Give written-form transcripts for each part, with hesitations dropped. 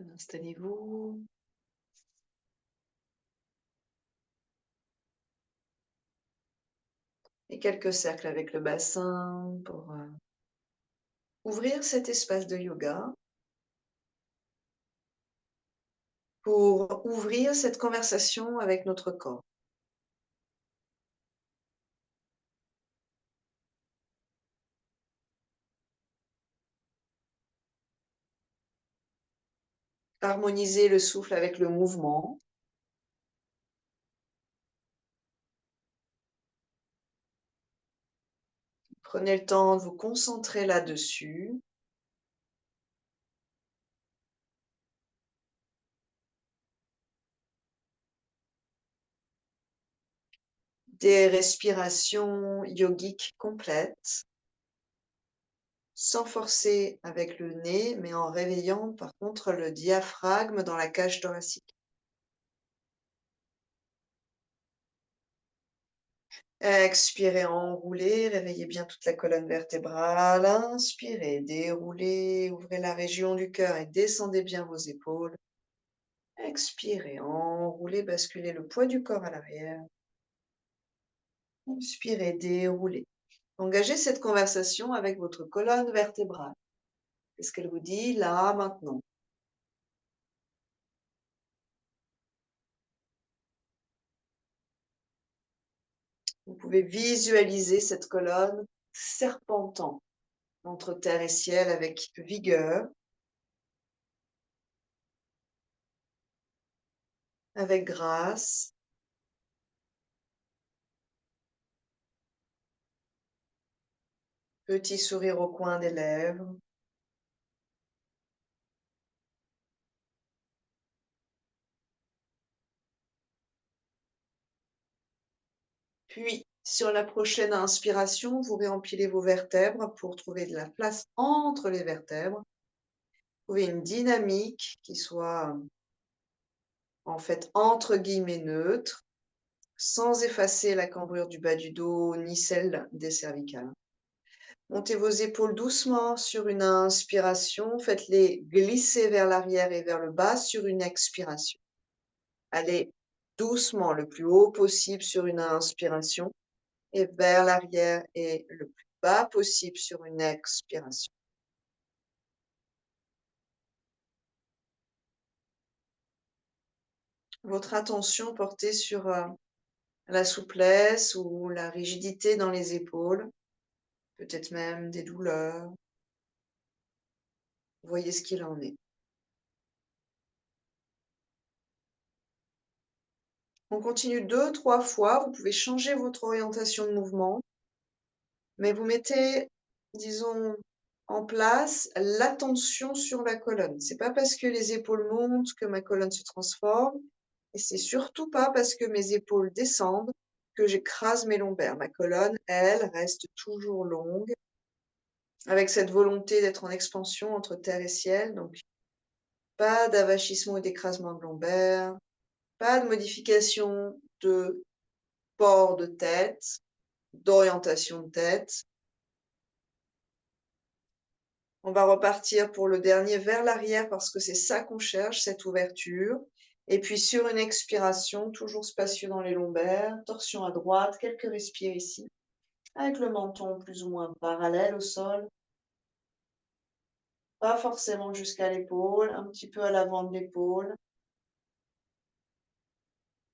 Installez-vous. Et quelques cercles avec le bassin pour ouvrir cet espace de yoga, pour ouvrir cette conversation avec notre corps. Harmoniser le souffle avec le mouvement. Prenez le temps de vous concentrer là-dessus. Des respirations yogiques complètes, sans forcer avec le nez, mais en réveillant par contre le diaphragme dans la cage thoracique. Expirez, enroulez, réveillez bien toute la colonne vertébrale. Inspirez, déroulez, ouvrez la région du cœur et descendez bien vos épaules. Expirez, enroulez, basculez le poids du corps à l'arrière. Inspirez, déroulez. Engagez cette conversation avec votre colonne vertébrale. Qu'est-ce qu'elle vous dit là, maintenant? Vous pouvez visualiser cette colonne serpentant entre terre et ciel avec vigueur, avec grâce. Petit sourire au coin des lèvres. Puis, sur la prochaine inspiration, vous réempilez vos vertèbres pour trouver de la place entre les vertèbres. Trouver une dynamique qui soit en fait entre guillemets neutre, sans effacer la cambrure du bas du dos ni celle des cervicales. Montez vos épaules doucement sur une inspiration, faites-les glisser vers l'arrière et vers le bas sur une expiration. Allez doucement le plus haut possible sur une inspiration et vers l'arrière et le plus bas possible sur une expiration. Votre attention portée sur la souplesse ou la rigidité dans les épaules, peut-être même des douleurs. Voyez ce qu'il en est. On continue 2-3 fois. Vous pouvez changer votre orientation de mouvement, mais vous mettez, disons, en place l'attention sur la colonne. C'est pas parce que les épaules montent que ma colonne se transforme, et c'est surtout pas parce que mes épaules descendent que j'écrase mes lombaires. Ma colonne, elle, reste toujours longue, avec cette volonté d'être en expansion entre terre et ciel. Donc, pas d'avachissement et d'écrasement de lombaires, pas de modification de port de tête, d'orientation de tête. On va repartir pour le dernier vers l'arrière parce que c'est ça qu'on cherche, cette ouverture. Et puis sur une expiration, toujours spacieux dans les lombaires, torsion à droite, quelques respires ici, avec le menton plus ou moins parallèle au sol. Pas forcément jusqu'à l'épaule, un petit peu à l'avant de l'épaule.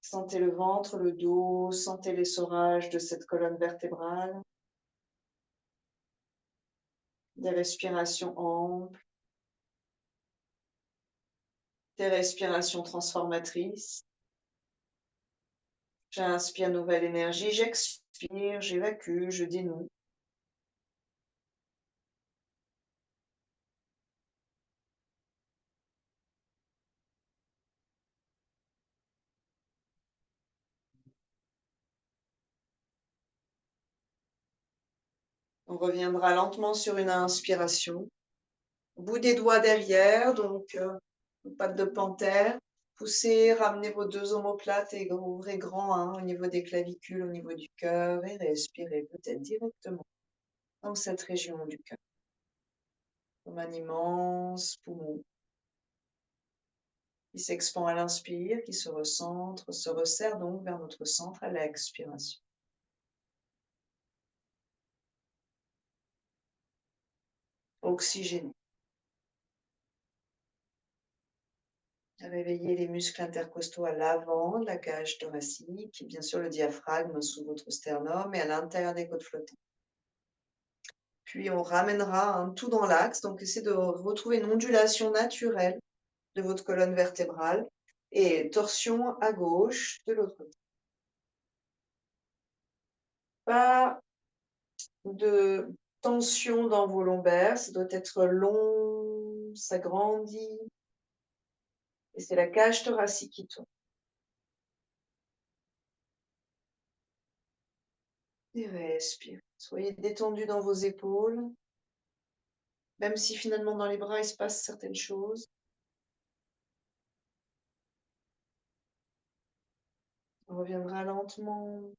Sentez le ventre, le dos, sentez l'essorage de cette colonne vertébrale. Des respirations amples, des respirations transformatrices. J'inspire nouvelle énergie, j'expire, j'évacue, je dénoue. On reviendra lentement sur une inspiration. Bout des doigts derrière, donc patte de panthère. Poussez, ramenez vos deux omoplates et ouvrez grand au niveau des clavicules, au niveau du cœur et respirez peut-être directement dans cette région du cœur, comme un immense poumon. qui s'expand à l'inspire, qui se recentre, se resserre donc vers notre centre à l'expiration. Oxygéné. Réveillez les muscles intercostaux à l'avant de la cage thoracique et bien sûr le diaphragme sous votre sternum et à l'intérieur des côtes flottantes. Puis on ramènera tout dans l'axe, donc essayez de retrouver une ondulation naturelle de votre colonne vertébrale et torsion à gauche de l'autre côté. Pas de tension dans vos lombaires, ça doit être long, ça grandit et c'est la cage thoracique qui tourne. Et respirez. Soyez détendu dans vos épaules, même si finalement dans les bras il se passe certaines choses. On reviendra lentement.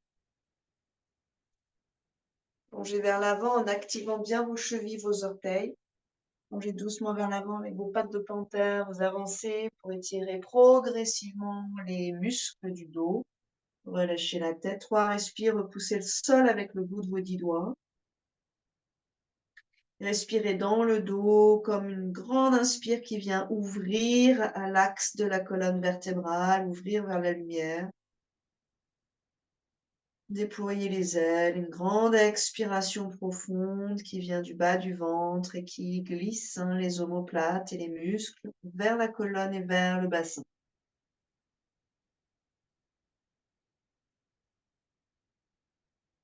Plongez vers l'avant en activant bien vos chevilles, vos orteils. Plongez doucement vers l'avant avec vos pattes de panthère, vous avancez pour étirer progressivement les muscles du dos. Relâchez la tête, 3 respires, repoussez le sol avec le bout de vos 10 doigts. Respirez dans le dos comme une grande inspire qui vient ouvrir à l'axe de la colonne vertébrale, ouvrir vers la lumière. Déployez les ailes, une grande expiration profonde qui vient du bas du ventre et qui glisse les omoplates et les muscles vers la colonne et vers le bassin.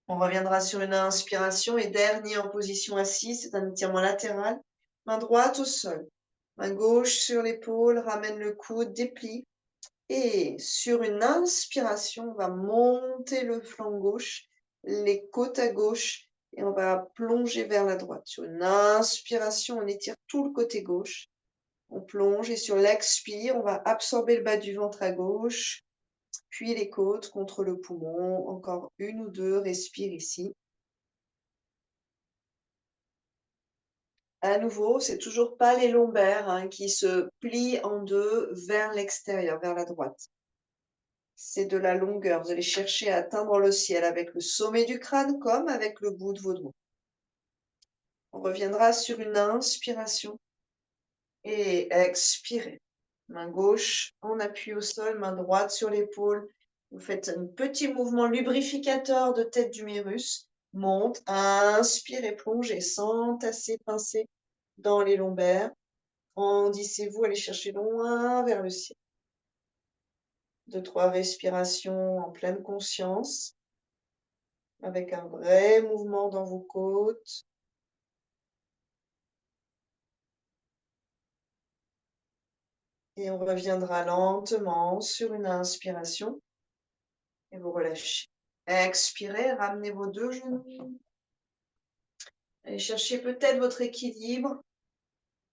On reviendra sur une inspiration et dernier en position assise, c'est un étirement latéral. Main droite au sol, main gauche sur l'épaule, ramène le coude, déplie. Et sur une inspiration, on va monter le flanc gauche, les côtes à gauche et on va plonger vers la droite. Sur une inspiration, on étire tout le côté gauche. On plonge et sur l'expire, on va absorber le bas du ventre à gauche, puis les côtes contre le poumon. Encore une ou deux, respire ici. À nouveau, c'est toujours pas les lombaires qui se plient en deux vers l'extérieur, vers la droite. C'est de la longueur. Vous allez chercher à atteindre le ciel avec le sommet du crâne comme avec le bout de vos doigts. On reviendra sur une inspiration et expirez. Main gauche en appui au sol, main droite sur l'épaule. Vous faites un petit mouvement lubrificateur de tête d'humérus. Monte, inspirez, plongez, sans tasser, pincez dans les lombaires. Grandissez-vous, allez chercher loin vers le ciel. 2-3 respirations en pleine conscience, avec un vrai mouvement dans vos côtes. Et on reviendra lentement sur une inspiration et vous relâchez. Expirez, ramenez vos 2 genoux. Allez chercher peut-être votre équilibre,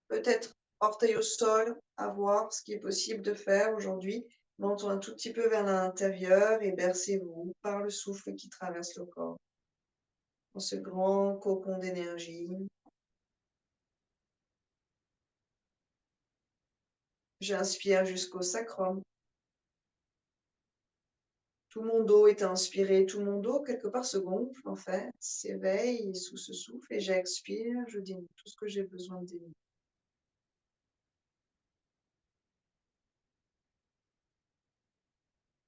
peut-être orteil au sol, à voir ce qui est possible de faire aujourd'hui. Menton un tout petit peu vers l'intérieur et bercez-vous par le souffle qui traverse le corps. Dans ce grand cocon d'énergie. J'inspire jusqu'au sacrum. Tout mon dos est inspiré, tout mon dos quelque part se gonfle en fait, s'éveille sous ce souffle et j'expire, je dis tout ce que j'ai besoin de dire.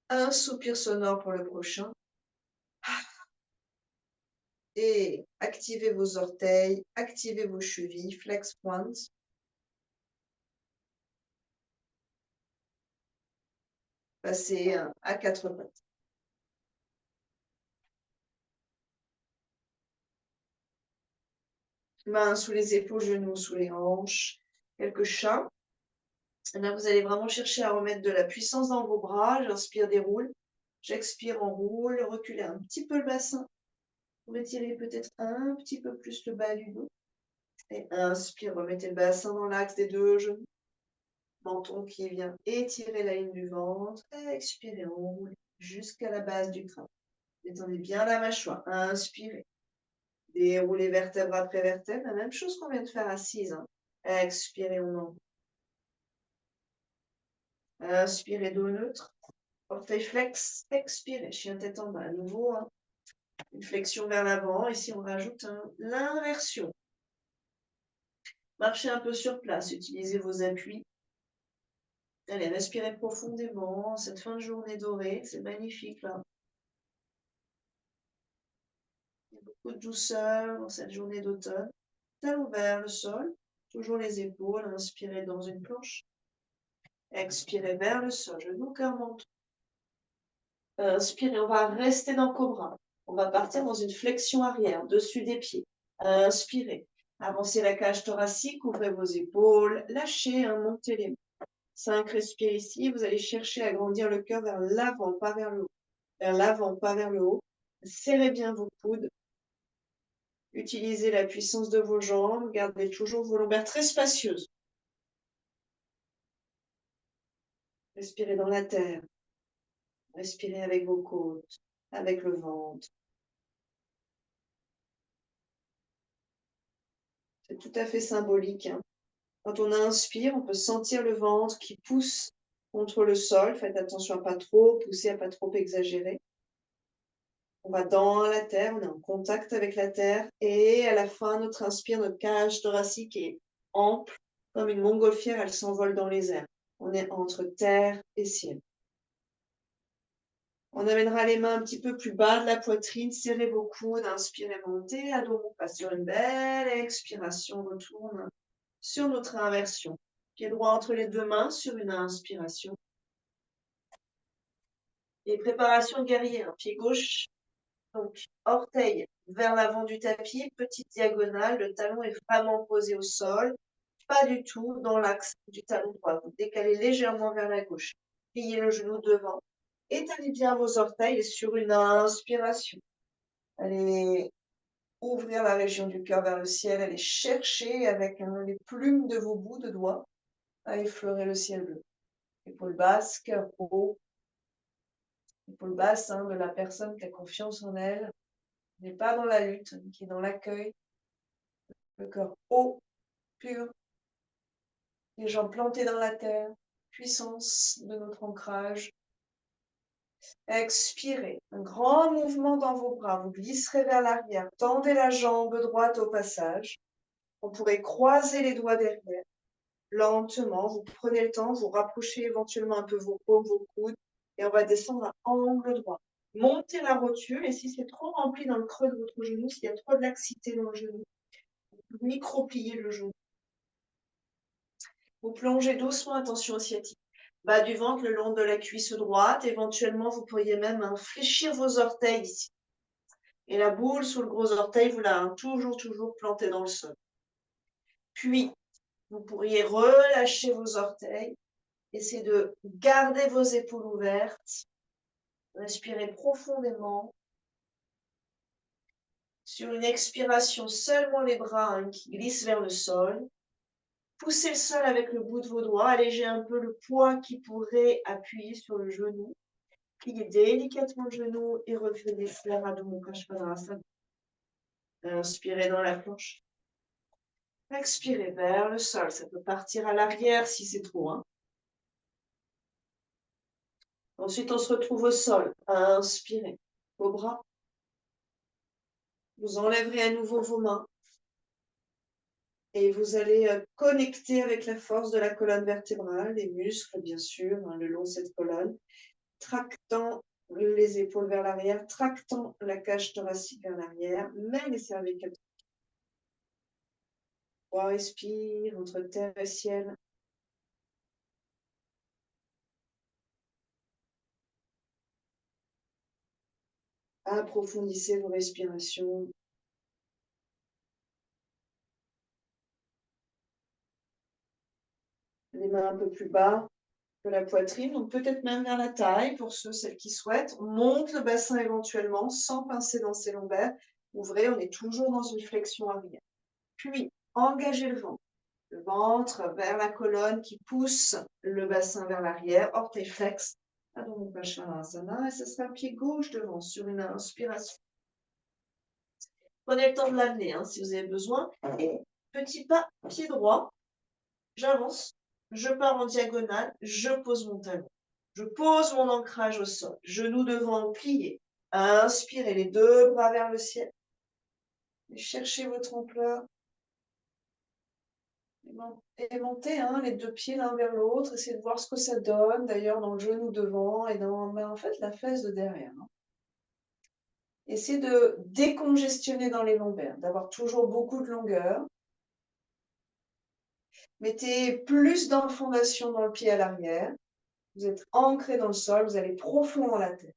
Un soupir sonore pour le prochain. Et activez vos orteils, activez vos chevilles, flex point. Passez à 4 pattes. Mains sous les épaules, genoux sous les hanches. Quelques chats. Et là, vous allez vraiment chercher à remettre de la puissance dans vos bras. J'inspire, déroule. J'expire, enroule. Reculez un petit peu le bassin. Vous étirez peut-être un petit peu plus le bas du dos. Et inspire, remettez le bassin dans l'axe des 2 genoux. Menton qui vient étirer la ligne du ventre. Expirez, enroulez jusqu'à la base du crâne. Détendez bien la mâchoire. Inspirez. Déroulez vertèbre après vertèbre. La même chose qu'on vient de faire assise. Expirez, on enroule. Inspirez dos neutre. Orteil flex, expirez. Chien tête en bas. À nouveau, hein. Une flexion vers l'avant. Ici, on rajoute l'inversion. Marchez un peu sur place. Utilisez vos appuis. Allez, respirez profondément. Cette fin de journée dorée, c'est magnifique là. Il y a beaucoup de douceur dans cette journée d'automne. Talons vers le sol. Toujours les épaules. Inspirez dans une planche. Expirez vers le sol. Genou, cœur, menton. Inspirez, on va rester dans Cobra. On va partir dans une flexion arrière, dessus des pieds. Inspirez. Avancez la cage thoracique, ouvrez vos épaules, lâchez, montez les mains. 5, respirez ici. Vous allez chercher à grandir le cœur vers l'avant, pas vers le haut. Vers l'avant, pas vers le haut. Serrez bien vos coudes. Utilisez la puissance de vos jambes. Gardez toujours vos lombaires très spacieuses. Respirez dans la terre. Respirez avec vos côtes, avec le ventre. C'est tout à fait symbolique, hein. Quand on inspire, on peut sentir le ventre qui pousse contre le sol. Faites attention à pas trop pousser, à pas trop exagérer. On va dans la terre, on est en contact avec la terre. Et à la fin, notre inspire, notre cage thoracique est ample. Comme une montgolfière, elle s'envole dans les airs. On est entre terre et ciel. On amènera les mains un petit peu plus bas de la poitrine. Serrez vos coudes, inspirez, montez. À dos, on passe sur une belle expiration. On retourne sur notre inversion. Pied droit entre les deux mains sur une inspiration. Et préparation guerrière. Pied gauche, donc orteil vers l'avant du tapis, petite diagonale. Le talon est vraiment posé au sol, pas du tout dans l'axe du talon droit. Vous décalez légèrement vers la gauche. Pliez le genou devant. Étalez bien vos orteils sur une inspiration. Allez ouvrir la région du cœur vers le ciel. Allez chercher avec les plumes de vos bouts de doigts à effleurer le ciel bleu. Épaule basse, cœur haut. Épaule basse de la personne qui a confiance en elle, n'est pas dans la lutte, qui est dans l'accueil. Le cœur haut, pur. Les jambes plantées dans la terre. Puissance de notre ancrage. Expirez. Un grand mouvement dans vos bras. Vous glisserez vers l'arrière. Tendez la jambe droite au passage. On pourrait croiser les doigts derrière. Lentement, vous prenez le temps, vous rapprochez éventuellement un peu vos paumes, vos coudes, et on va descendre à angle droit. Montez la rotule, et si c'est trop rempli dans le creux de votre genou, s'il y a trop de laxité dans le genou, vous micro-pliez le genou. Vous plongez doucement, attention au sciatique. Bas du ventre, le long de la cuisse droite. Éventuellement, vous pourriez même fléchir vos orteils ici. Et la boule sous le gros orteil, vous la toujours plantée dans le sol. Puis, vous pourriez relâcher vos orteils. Essayez de garder vos épaules ouvertes. Respirez profondément. Sur une expiration, seulement les bras qui glissent vers le sol. Poussez le sol avec le bout de vos doigts. Allégez un peu le poids qui pourrait appuyer sur le genou. Pliez délicatement le genou et revenez vers Adho Mukha Svanasana. Inspirez dans la planche. Expirez vers le sol. Ça peut partir à l'arrière si c'est trop. Ensuite, on se retrouve au sol. Inspirez. Vos bras. Vous enlèverez à nouveau vos mains. Et vous allez connecter avec la force de la colonne vertébrale, les muscles, bien sûr, le long de cette colonne, tractant les épaules vers l'arrière, tractant la cage thoracique vers l'arrière, même les cervicales. On respire entre terre et ciel. Approfondissez vos respirations. Les mains un peu plus bas que la poitrine, donc peut-être même vers la taille pour celles qui souhaitent. On monte le bassin éventuellement sans pincer dans ses lombaires. Ouvrez, on est toujours dans une flexion arrière. Puis, engagez le ventre vers la colonne qui pousse le bassin vers l'arrière, orteil flex, Adho Mukha Svanasana, et ce sera le pied gauche devant sur une inspiration. Prenez le temps de l'amener si vous avez besoin. Et petit pas, pied droit, j'avance, je pars en diagonale, je pose mon talon. Je pose mon ancrage au sol, genoux devant pliés. Inspirez les deux bras vers le ciel. Et cherchez votre ampleur. Et montez les deux pieds l'un vers l'autre. Essayez de voir ce que ça donne, d'ailleurs, dans le genou devant et dans en fait, la fesse de derrière. Essayez de décongestionner dans les lombaires, d'avoir toujours beaucoup de longueur. Mettez plus d'infondation dans le pied à l'arrière. Vous êtes ancré dans le sol, vous allez profond dans la tête.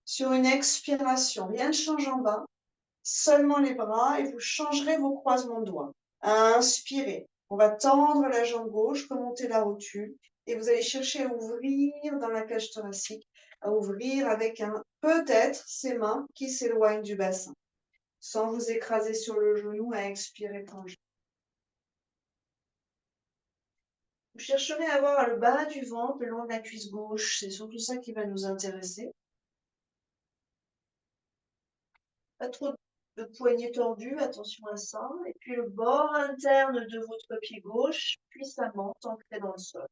Sur une expiration, rien ne change en bas, seulement les bras et vous changerez vos croisements de doigts. Inspirez. On va tendre la jambe gauche, remonter la rotule et vous allez chercher à ouvrir dans la cage thoracique, à ouvrir avec peut-être ses mains qui s'éloignent du bassin, sans vous écraser sur le genou, à expirer trancher. Vous chercherez à voir le bas du ventre le long de la cuisse gauche, c'est surtout ça qui va nous intéresser. Pas trop de poignets tordus, attention à ça. Et puis le bord interne de votre pied gauche, puissamment ancré dans le sol.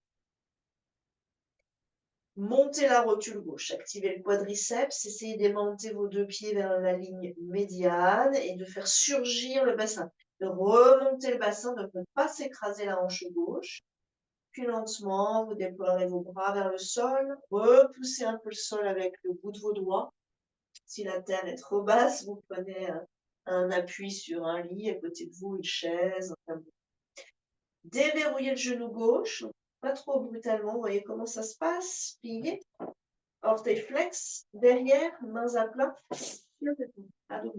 Montez la rotule gauche, activez le quadriceps, essayez d'aimanter vos deux pieds vers la ligne médiane et de faire surgir le bassin. De remonter le bassin, de ne pas s'écraser la hanche gauche. Puis lentement, vous déploierez vos bras vers le sol, repoussez un peu le sol avec le bout de vos doigts. Si la terre est trop basse, vous prenez un appui sur un lit, à côté de vous, une chaise. Enfin, déverrouillez le genou gauche, pas trop brutalement, vous voyez comment ça se passe. Pliez, orteil flex, derrière, mains à plat, à dos.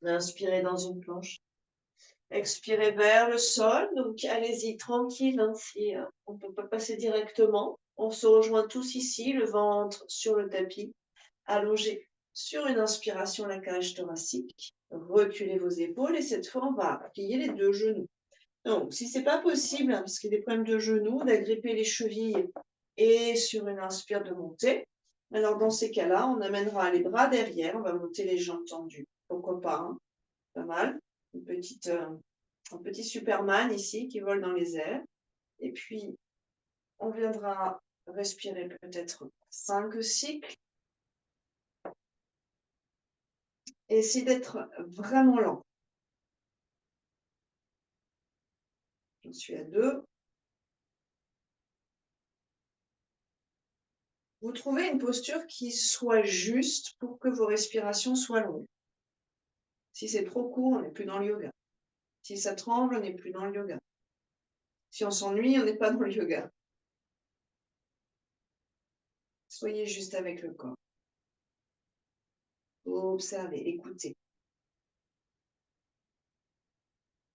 Inspirez dans une planche. Expirez vers le sol, donc allez-y tranquille, si on ne peut pas passer directement. On se rejoint tous ici, le ventre sur le tapis, allongé sur une inspiration, la cage thoracique. Reculez vos épaules et cette fois, on va plier les deux genoux. Donc, si ce n'est pas possible, parce qu'il y a des problèmes de genoux, d'agripper les chevilles et sur une inspire de monter, alors dans ces cas-là, on amènera les bras derrière, on va monter les jambes tendues. Pourquoi pas, pas mal. Un petit Superman ici qui vole dans les airs. Et puis, on viendra respirer peut-être 5 cycles. Et essayer d'être vraiment lent. J'en suis à 2. Vous trouvez une posture qui soit juste pour que vos respirations soient longues. Si c'est trop court, on n'est plus dans le yoga. Si ça tremble, on n'est plus dans le yoga. Si on s'ennuie, on n'est pas dans le yoga. Soyez juste avec le corps. Observez, écoutez.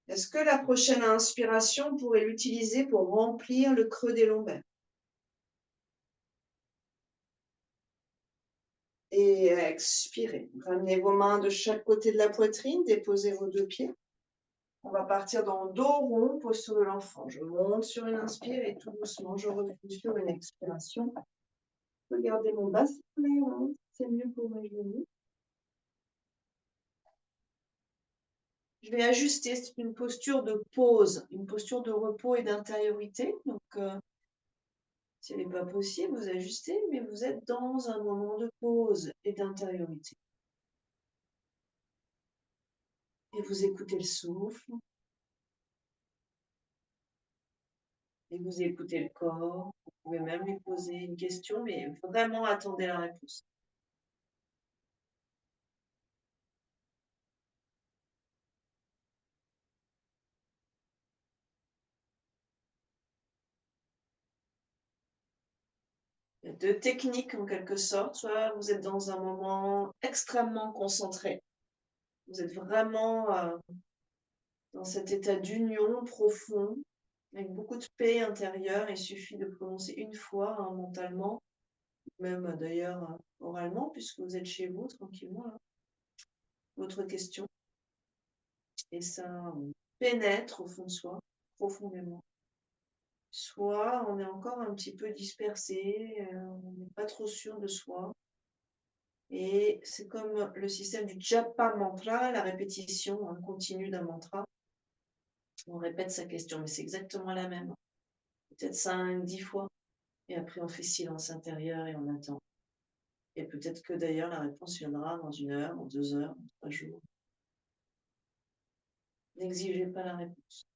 Est-ce que la prochaine inspiration, on pourrait l'utiliser pour remplir le creux des lombaires? Et expirez. Ramenez vos mains de chaque côté de la poitrine, déposez vos deux pieds. On va partir dans le dos rond, posture de l'enfant. Je monte sur une inspire et tout doucement, je refuse sur une expiration. Regardez mon bassin, c'est mieux pour mes genoux. Je vais ajuster, c'est une posture de pause, une posture de repos et d'intériorité. Donc, si elle n'est pas possible, vous ajustez, mais vous êtes dans un moment de pause et d'intériorité. Et vous écoutez le souffle. Et vous écoutez le corps. Vous pouvez même lui poser une question, mais vraiment attendez la réponse. Il y a deux techniques en quelque sorte. Soit vous êtes dans un moment extrêmement concentré. Vous êtes vraiment dans cet état d'union profond, avec beaucoup de paix intérieure. Il suffit de prononcer une fois mentalement, même d'ailleurs oralement, puisque vous êtes chez vous tranquillement, là, votre question. Et ça pénètre au fond de soi, profondément. Soit on est encore un petit peu dispersé, on n'est pas trop sûr de soi. Et c'est comme le système du japa mantra, la répétition continue d'un mantra. On répète sa question, mais c'est exactement la même. Peut-être 5, 10 fois. Et après, on fait silence intérieur et on attend. Et peut-être que d'ailleurs, la réponse viendra dans 1 heure, dans 2 heures, dans 3 jours. N'exigez pas la réponse.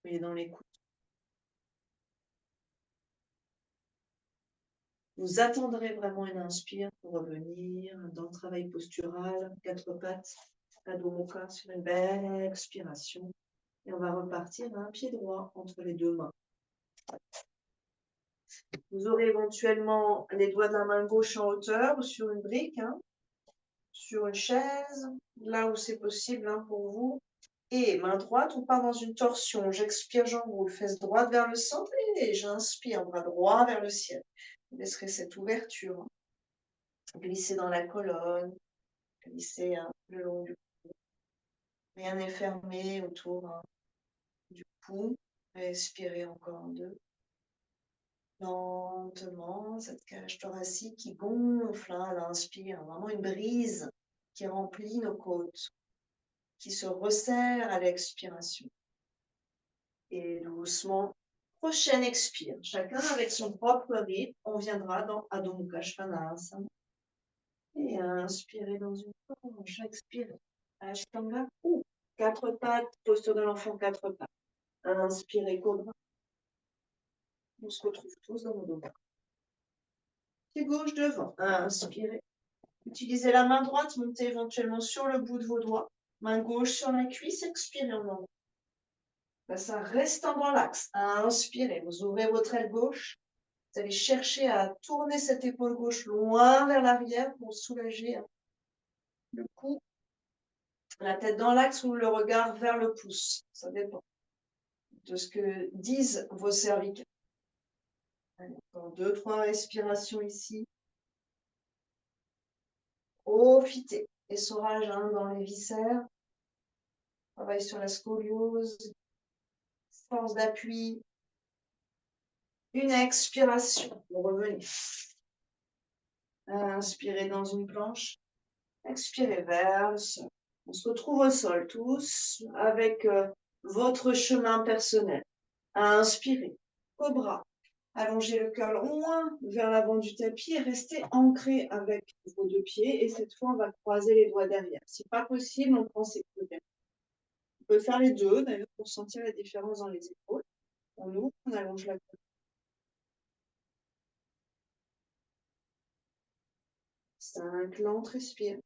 Soyez dans l'écoute. Vous attendrez vraiment une inspire pour revenir dans le travail postural, 4 pattes, Adho Mukha sur une belle expiration. Et on va repartir d'un pied droit entre les 2 mains. Vous aurez éventuellement les doigts de la main gauche en hauteur ou sur une brique, sur une chaise, là où c'est possible pour vous. Et main droite, on part dans une torsion. J'expire, j'enroule, fesse droite vers le centre et j'inspire, bras droit vers le ciel. Vous laisserez cette ouverture. Glissez dans la colonne, glissez le long du cou. Rien n'est fermé autour du cou. Respirez encore 2. Lentement, cette cage thoracique qui gonfle à l'inspire, vraiment une brise qui remplit nos côtes, qui se resserre à l'expiration. Et doucement, prochaine expire. Chacun avec son propre rythme, on viendra dans Adho Mukha Svanasana. Et inspirez dans une planche, expirez. Ashtanga ou 4 pattes, posture de l'enfant, 4 pattes. Inspirez, cobra. On se retrouve tous dans nos dos. Pied gauche devant. Inspirez. Utilisez la main droite, montez éventuellement sur le bout de vos doigts. Main gauche sur la cuisse, expirez en avant. Ça reste dans l'axe. Inspirez, vous ouvrez votre aile gauche. Vous allez chercher à tourner cette épaule gauche loin vers l'arrière pour soulager le cou, la tête dans l'axe ou le regard vers le pouce. Ça dépend de ce que disent vos cervicales. Encore 2, 3 respirations ici. Profitez. Essorage dans les viscères. Travail sur la scoliose. Force d'appui. Une expiration. Vous revenez. Inspirez dans une planche. Expirez vers le sol. On se retrouve au sol tous avec votre chemin personnel. Inspirez. Cobra. Allongez le cœur loin vers l'avant du tapis et restez ancré avec vos 2 pieds. Et cette fois, on va croiser les doigts derrière. Si pas possible, on prend ses coudes. On peut faire les 2 d'ailleurs pour sentir la différence dans les épaules. On ouvre, on allonge la colonne. 5, lente, respire.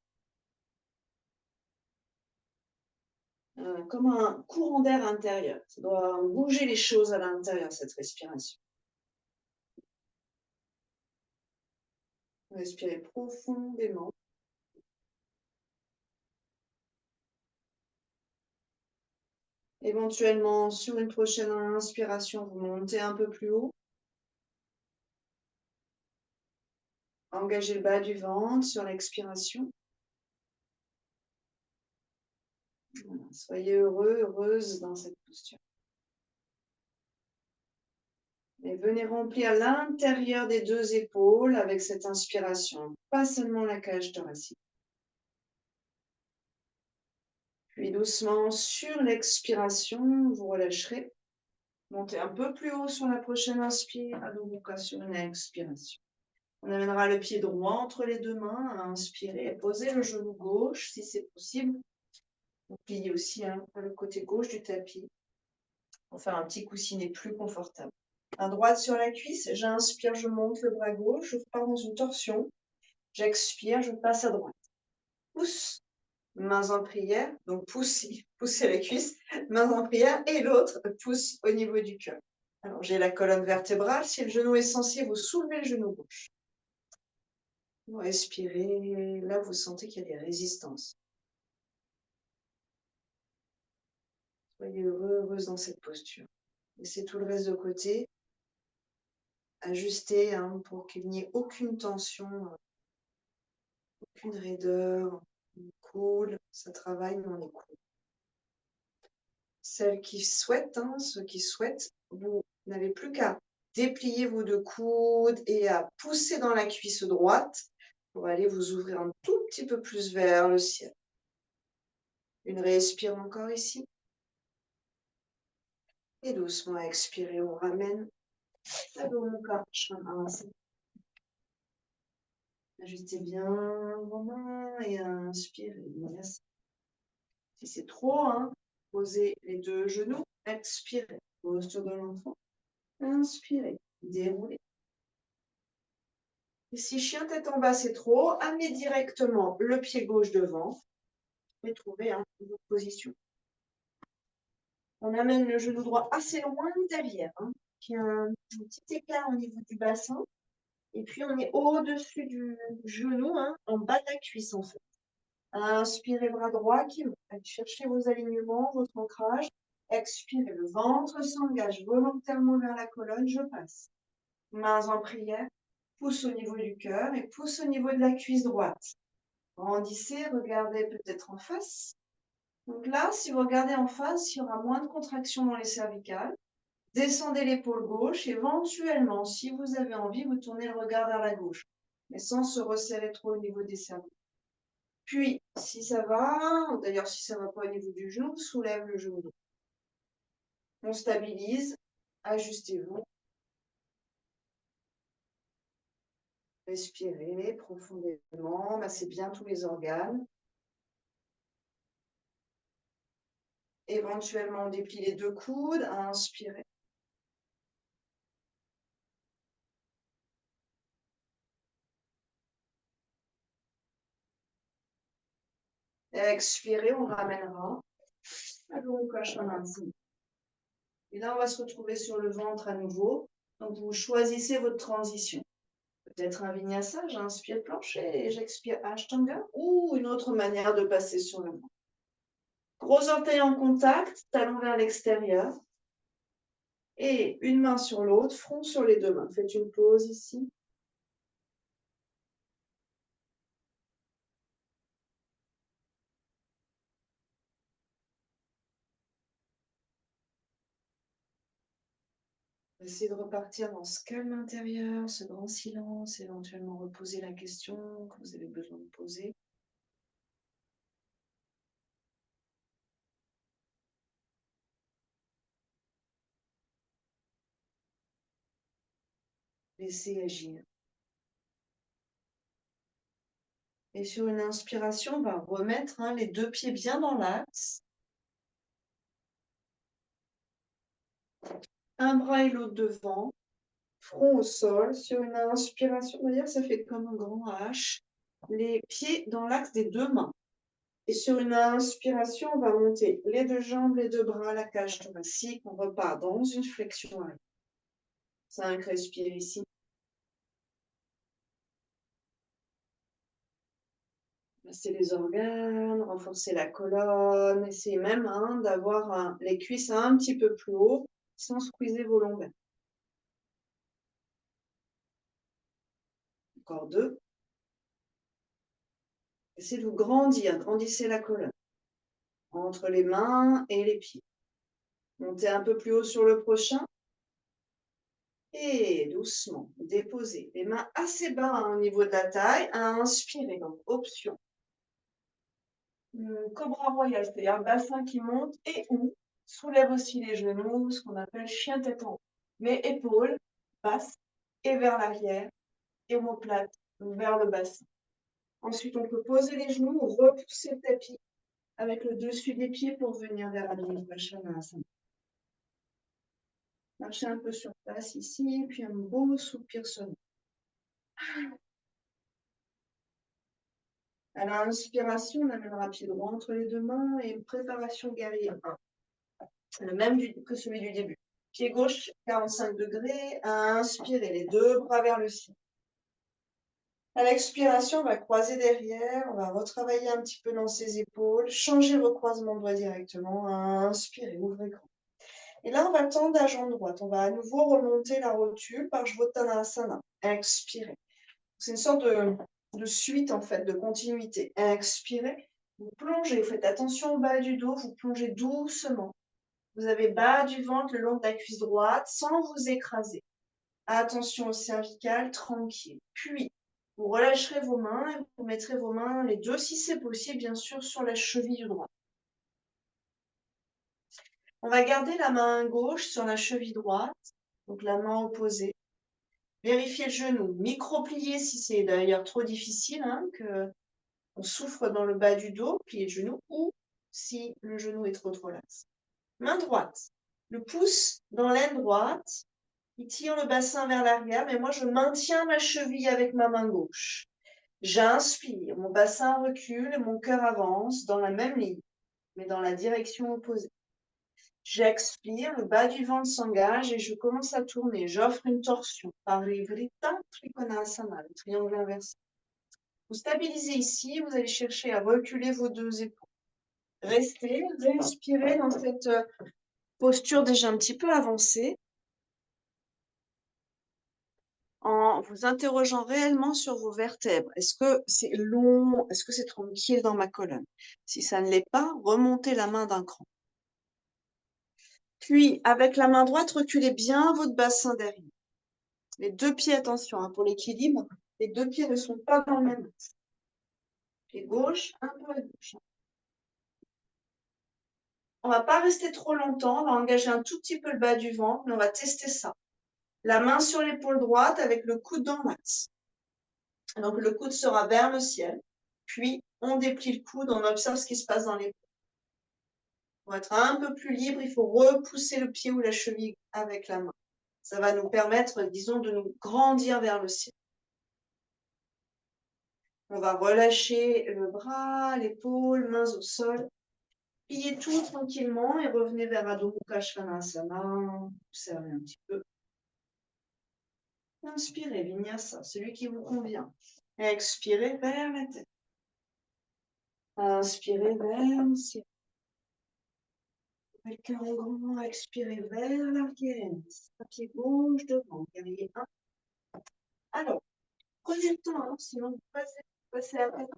Comme un courant d'air intérieur. Ça doit bouger les choses à l'intérieur, cette respiration. Respirez profondément. Éventuellement, sur une prochaine inspiration, vous montez un peu plus haut. Engagez le bas du ventre sur l'expiration. Voilà. Soyez heureux, heureuse dans cette posture. Et venez remplir l'intérieur des 2 épaules avec cette inspiration, pas seulement la cage thoracique. Puis doucement, sur l'expiration, vous relâcherez. Montez un peu plus haut sur la prochaine inspire, Adho Mukha sur une expiration. On amènera le pied droit entre les 2 mains, inspirez et posez le genou gauche si c'est possible. Vous pliez aussi le côté gauche du tapis pour faire un petit coussinet plus confortable. Main droite sur la cuisse, j'inspire, je monte le bras gauche, je pars dans une torsion. J'expire, je passe à droite. Pouce, mains en prière, donc poussez la cuisse, mains en prière, et l'autre pouce au niveau du cœur. Alors j'ai la colonne vertébrale, si le genou est sensible, vous soulevez le genou gauche. Vous respirez, là vous sentez qu'il y a des résistances. Soyez heureux, heureuse dans cette posture. Laissez tout le reste de côté. Ajustez pour qu'il n'y ait aucune tension, aucune raideur. On cool, ça travaille, mais on est cool. Celles qui souhaitent, ceux qui souhaitent, vous n'avez plus qu'à déplier vos 2 coudes et à pousser dans la cuisse droite pour aller vous ouvrir un tout petit peu plus vers le ciel. Une respire encore ici. Et doucement, expirez, on ramène ajustez bien vos mains et inspirez. Si c'est trop, hein, posez les deux genoux, expirez. Posture de l'enfant, inspirez, déroulez. Et si chien tête en bas, c'est trop, amenez directement le pied gauche devant et trouvez une autre position. On amène le genou droit assez loin derrière, qui a un petit écart au niveau du bassin. Et puis, on est au-dessus du genou, en bas de la cuisse, en fait. Inspirez, bras droit qui monte. Allez chercher vos alignements, votre ancrage. Expirez, le ventre s'engage volontairement vers la colonne, je passe. Mains en prière, pouce au niveau du cœur et pouce au niveau de la cuisse droite. Grandissez, regardez peut-être en face. Donc là, si vous regardez en face, il y aura moins de contraction dans les cervicales. Descendez l'épaule gauche, éventuellement, si vous avez envie, vous tournez le regard vers la gauche, mais sans se resserrer trop au niveau des cervicales. Puis, si ça va, d'ailleurs si ça ne va pas au niveau du genou, soulève le genou. On stabilise, ajustez-vous. Respirez profondément, massez bien tous les organes. Éventuellement, on déplie les deux coudes, inspirez. Expirez, on ramènera. Et là, on va se retrouver sur le ventre à nouveau. Donc, vous choisissez votre transition. Peut-être un vinyasa, j'inspire plancher et j'expire Ashtanga, ou une autre manière de passer sur le ventre. Gros orteil en contact, talon vers l'extérieur. Et une main sur l'autre, front sur les deux mains. Faites une pause ici. Essayez de repartir dans ce calme intérieur, ce grand silence, éventuellement reposer la question que vous avez besoin de poser. Laissez agir. Et sur une inspiration, on va remettre les deux pieds bien dans l'axe. Un bras et l'autre devant. Front au sol. Sur une inspiration, d'ailleurs, ça fait comme un grand H. Les pieds dans l'axe des deux mains. Et sur une inspiration, on va monter les deux jambes, les deux bras, la cage thoracique. On repart dans une flexion arrière. 5, respire ici. Masser les organes, renforcer la colonne. Essayez même d'avoir les cuisses un petit peu plus haut sans squeezer vos lombaires. Encore 2. Essayez de vous grandir, grandissez la colonne entre les mains et les pieds. Montez un peu plus haut sur le prochain. Et doucement, déposez les mains assez bas au niveau de la taille. Inspirez, donc option. Cobra royal, c'est-à-dire bassin qui monte et ou soulève aussi les genoux, ce qu'on appelle chien tête en haut. Mais épaules basses et vers l'arrière et omoplate vers le bassin. Ensuite, on peut poser les genoux, repousser le tapis avec le dessus des pieds pour venir vers Adho Mukha. Marchez un peu sur place ici, puis un beau soupir sonore. À l'inspiration, on amènera pied droit entre les deux mains et une préparation guerrière. Le même que celui du début. Pied gauche, 45 degrés. Inspirez les deux bras vers le ciel. À l'expiration, on va croiser derrière. On va retravailler un petit peu dans ses épaules. Changez vos croisements de doigts directement. Inspirez, ouvrez grand. Et là, on va tendre la jambe droite. On va à nouveau remonter la rotule par Jvotanasana. Expirez. C'est une sorte de suite, en fait, de continuité. Expirez. Vous plongez. Vous faites attention au bas du dos. Vous plongez doucement. Vous avez bas du ventre le long de la cuisse droite sans vous écraser. Attention au cervical, tranquille. Puis, vous relâcherez vos mains et vous mettrez vos mains, les deux si c'est possible, bien sûr, sur la cheville droite. On va garder la main gauche sur la cheville droite, donc la main opposée. Vérifiez le genou. Micro-plié si c'est d'ailleurs trop difficile, hein, que on souffre dans le bas du dos, plier le genou, ou si le genou est trop lax. Main droite. Le pouce dans l'aine droite. Il tire le bassin vers l'arrière, mais moi je maintiens ma cheville avec ma main gauche. J'inspire, mon bassin recule et mon cœur avance dans la même ligne, mais dans la direction opposée. J'expire, le bas du ventre s'engage et je commence à tourner. J'offre une torsion. Parivrita Trikonasana, le triangle inversé. Vous stabilisez ici, vous allez chercher à reculer vos deux épaules. Restez, respirez dans cette posture déjà un petit peu avancée, en vous interrogeant réellement sur vos vertèbres. Est-ce que c'est long? Est-ce que c'est tranquille dans ma colonne? Si ça ne l'est pas, remontez la main d'un cran. Puis, avec la main droite, reculez bien votre bassin derrière. Les deux pieds, attention, hein, pour l'équilibre, les deux pieds ne sont pas dans le même axe. Pied gauche, un peu à gauche. On ne va pas rester trop longtemps, on va engager un tout petit peu le bas du ventre, mais on va tester ça. La main sur l'épaule droite avec le coude dans l'axe. Donc le coude sera vers le ciel. Puis on déplie le coude, on observe ce qui se passe dans l'épaule. Pour être un peu plus libre, il faut repousser le pied ou la cheville avec la main. Ça va nous permettre, disons, de nous grandir vers le ciel. On va relâcher le bras, l'épaule, mains au sol. Pliez tout tranquillement et revenez vers Adho Mukha Svanasana. Observez un petit peu. Inspirez, Vinyasa, celui qui vous convient. Expirez vers la tête. Inspirez vers le ciel. Le cœur en grand, expirez vers l'arrière. Pied gauche devant, guerrier 1. Alors, prenez le temps, hein, sinon vous passez à la tête.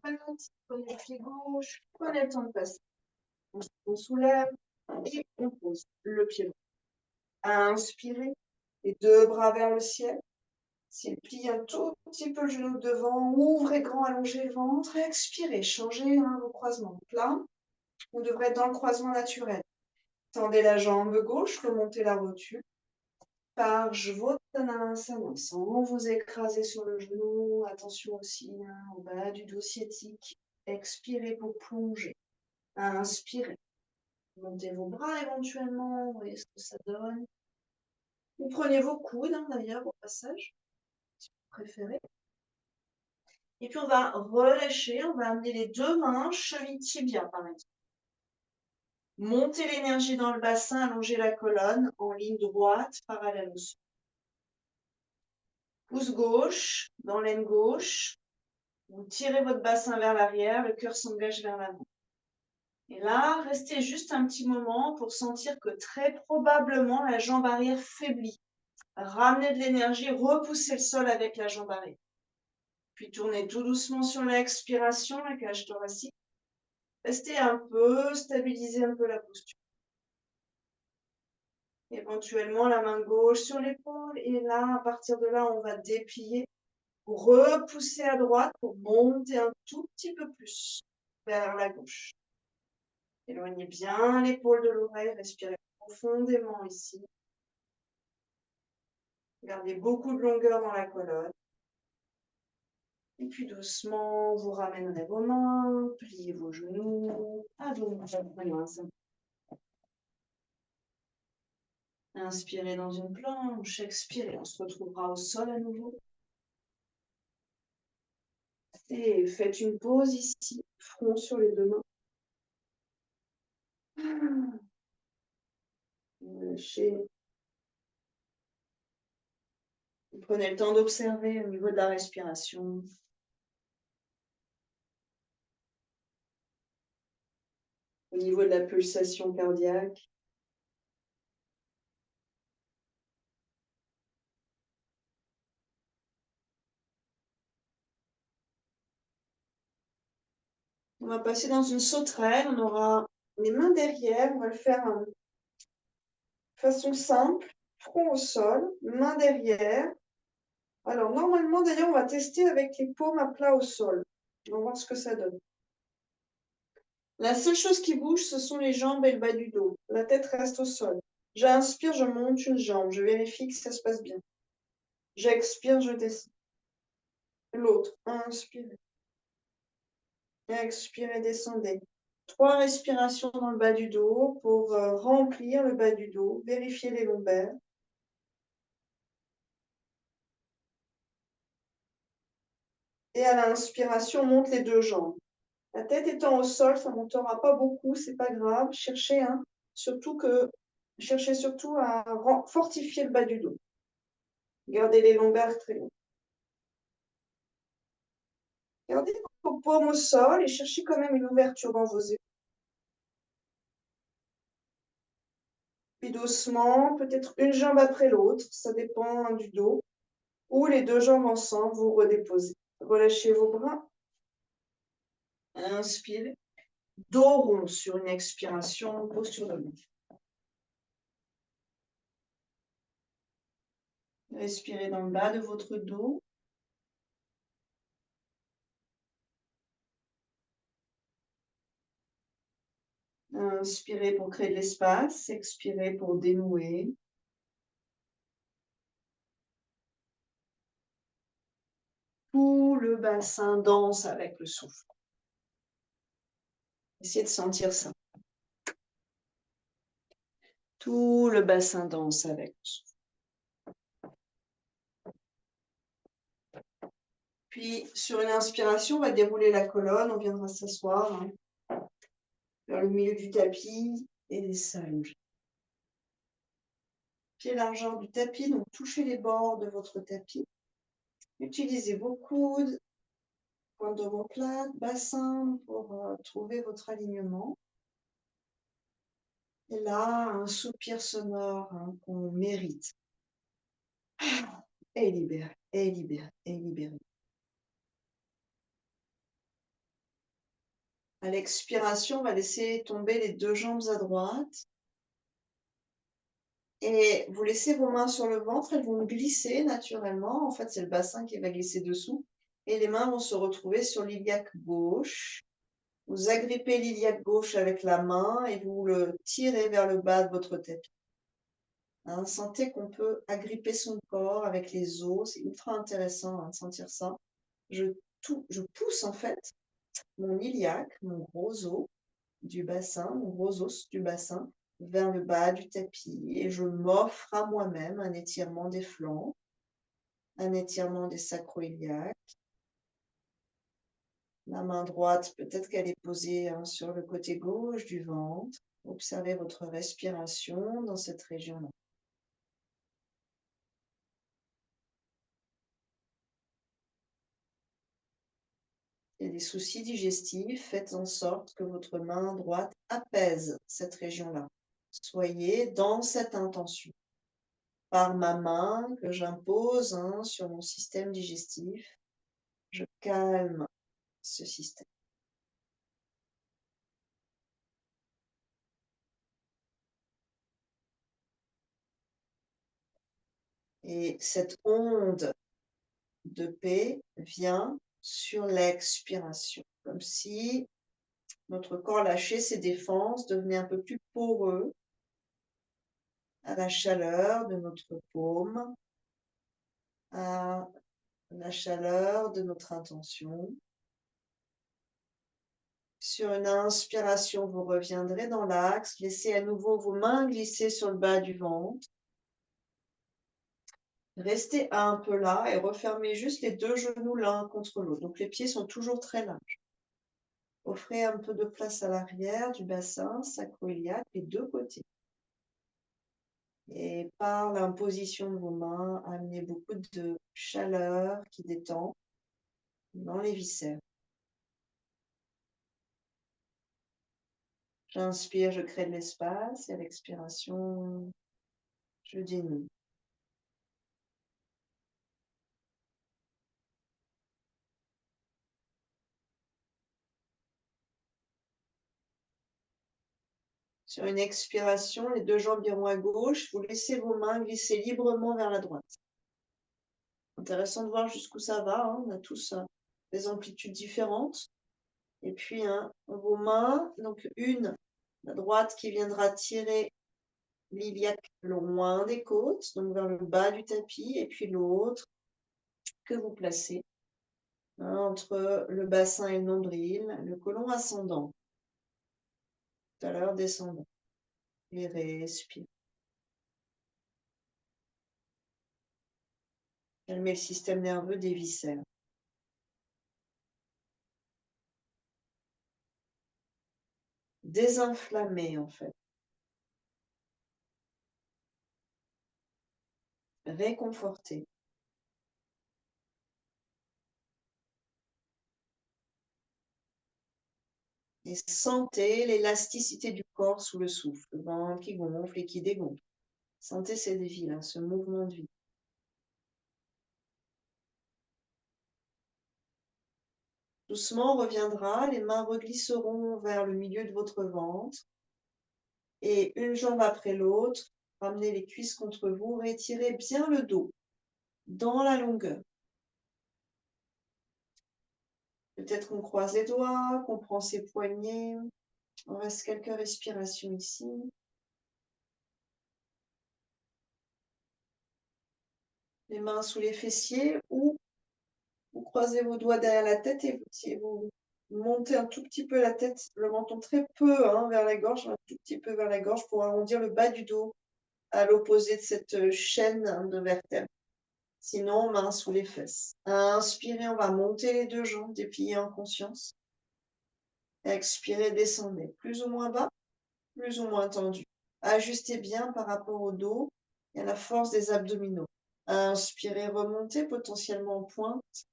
Prenez le pied gauche, prenez le temps de passer. On soulève et on pose le pied droit. Inspirez, les deux bras vers le ciel. S'il plie un tout petit peu le genou devant, ouvrez grand, allongez le ventre. Expirez, changez vos croisements. Plat, on devrait être dans le croisement naturel. Tendez la jambe gauche, remontez la rotule. Par Jvotanasana, sans vous écraser sur le genou. Attention aussi au bas du dos sciatique. Expirez pour plonger. Inspirez. Montez vos bras éventuellement, voyez ce que ça donne. Vous prenez vos coudes, d'ailleurs, au passage, si vous préférez. Et puis on va relâcher, on va amener les deux mains, cheville tibia par exemple. Montez l'énergie dans le bassin, allongez la colonne en ligne droite, parallèle au sol. Pouce gauche, dans l'aine gauche. Vous tirez votre bassin vers l'arrière, le cœur s'engage vers l'avant. Et là, restez juste un petit moment pour sentir que très probablement la jambe arrière faiblit. Ramenez de l'énergie, repoussez le sol avec la jambe arrière. Puis tournez tout doucement sur l'expiration, la cage thoracique. Restez un peu, stabilisez un peu la posture. Éventuellement la main gauche sur l'épaule. Et là, à partir de là, on va déplier. Repousser à droite pour monter un tout petit peu plus vers la gauche. Éloignez bien l'épaule de l'oreille, respirez profondément ici. Gardez beaucoup de longueur dans la colonne. Et puis doucement, vous ramènerez vos mains, pliez vos genoux. Inspirez dans une planche, expirez, on se retrouvera au sol à nouveau. Et faites une pause ici, front sur les deux mains. Lâchez. Prenez le temps d'observer au niveau de la respiration. Au niveau de la pulsation cardiaque. On va passer dans une sauterelle. On aura les mains derrière. On va le faire de façon simple. Front au sol, mains derrière. Alors, normalement, d'ailleurs, on va tester avec les paumes à plat au sol. On va voir ce que ça donne. La seule chose qui bouge, ce sont les jambes et le bas du dos. la tête reste au sol. J'inspire, je monte une jambe, je vérifie que ça se passe bien. J'expire, je descends. L'autre, inspirez. Expirez, descendez. 3 respirations dans le bas du dos pour remplir le bas du dos, vérifier les lombaires. Et à l'inspiration, on monte les 2 jambes. La tête étant au sol, ça ne montera pas beaucoup, c'est pas grave. Cherchez surtout à fortifier le bas du dos. Gardez les lombaires très hauts. Gardez vos paumes au sol et cherchez quand même une ouverture dans vos épaules. Puis doucement, peut-être une jambe après l'autre, ça dépend du dos, ou les 2 jambes ensemble, vous redéposez. Relâchez vos bras. Inspirez. Dos rond sur une expiration, posture de lit. Respirez dans le bas de votre dos. Inspirez pour créer de l'espace, expirez pour dénouer. Tout le bassin danse avec le souffle. Essayez de sentir ça. Tout le bassin danse avec le souffle. Puis, sur une inspiration, on va dérouler la colonne, on viendra s'asseoir vers le milieu du tapis et laisser allonger. Pied largeur du tapis, donc touchez les bords de votre tapis. Utilisez vos coudes, pointe d'omoplate, bassin pour trouver votre alignement. Et là, un soupir sonore qu'on mérite. Et libérez, et libérez, et libérez. À l'expiration, on va laisser tomber les 2 jambes à droite. Et vous laissez vos mains sur le ventre, elles vont glisser naturellement. En fait, c'est le bassin qui va glisser dessous. Et les mains vont se retrouver sur l'iliaque gauche. Vous agrippez l'iliaque gauche avec la main et vous le tirez vers le bas de votre tapis. Sentez qu'on peut agripper son corps avec les os. C'est ultra intéressant de sentir ça. Je pousse en fait mon iliaque, mon gros os du bassin, mon gros os du bassin, vers le bas du tapis et je m'offre à moi-même un étirement des flancs, un étirement des sacro-iliaques. La main droite, peut-être qu'elle est posée sur le côté gauche du ventre. Observez votre respiration dans cette région-là. Il y a des soucis digestifs, faites en sorte que votre main droite apaise cette région-là. Soyez dans cette intention. Par ma main que j'impose sur mon système digestif, je calme ce système. Et cette onde de paix vient sur l'expiration, comme si notre corps lâchait ses défenses, devenait un peu plus poreux à la chaleur de notre paume, à la chaleur de notre intention. Sur une inspiration, vous reviendrez dans l'axe, laissez à nouveau vos mains glisser sur le bas du ventre. Restez un peu là et refermez juste les 2 genoux l'un contre l'autre. Donc les pieds sont toujours très larges. Offrez un peu de place à l'arrière du bassin sacro-iliaque, les 2 côtés. Et par l'imposition de vos mains, amenez beaucoup de chaleur qui détend dans les viscères. J'inspire, je crée de l'espace et à l'expiration, je dénoue. Sur une expiration, les 2 jambes iront à gauche, vous laissez vos mains glisser librement vers la droite. Intéressant de voir jusqu'où ça va, on a tous des amplitudes différentes. Et puis vos mains, donc une La droite qui viendra tirer l'iliaque loin des côtes, donc vers le bas du tapis, et puis l'autre que vous placez entre le bassin et le nombril, le côlon ascendant, tout à l'heure descendant. Et respire. Calmez le système nerveux des viscères. Désinflammer en fait. Réconforter. Et sentez l'élasticité du corps sous le souffle, le ventre qui gonfle et qui dégonfle. Sentez cette vie-là, ce mouvement de vie. Doucement, on reviendra, les mains reglisseront vers le milieu de votre ventre et une jambe après l'autre, ramenez les cuisses contre vous, retirez bien le dos dans la longueur. Peut-être qu'on croise les doigts, qu'on prend ses poignets. On reste quelques respirations ici. Les mains sous les fessiers ou vous croisez vos doigts derrière la tête et vous montez un tout petit peu la tête, le menton très peu vers la gorge, un tout petit peu vers la gorge pour arrondir le bas du dos à l'opposé de cette chaîne de vertèbres. Sinon, mains sous les fesses. Inspirez, on va monter les deux jambes, déplier en conscience. Expirez, descendez. Plus ou moins bas, plus ou moins tendu. Ajustez bien par rapport au dos et à la force des abdominaux. Inspirez, remontez potentiellement en pointe.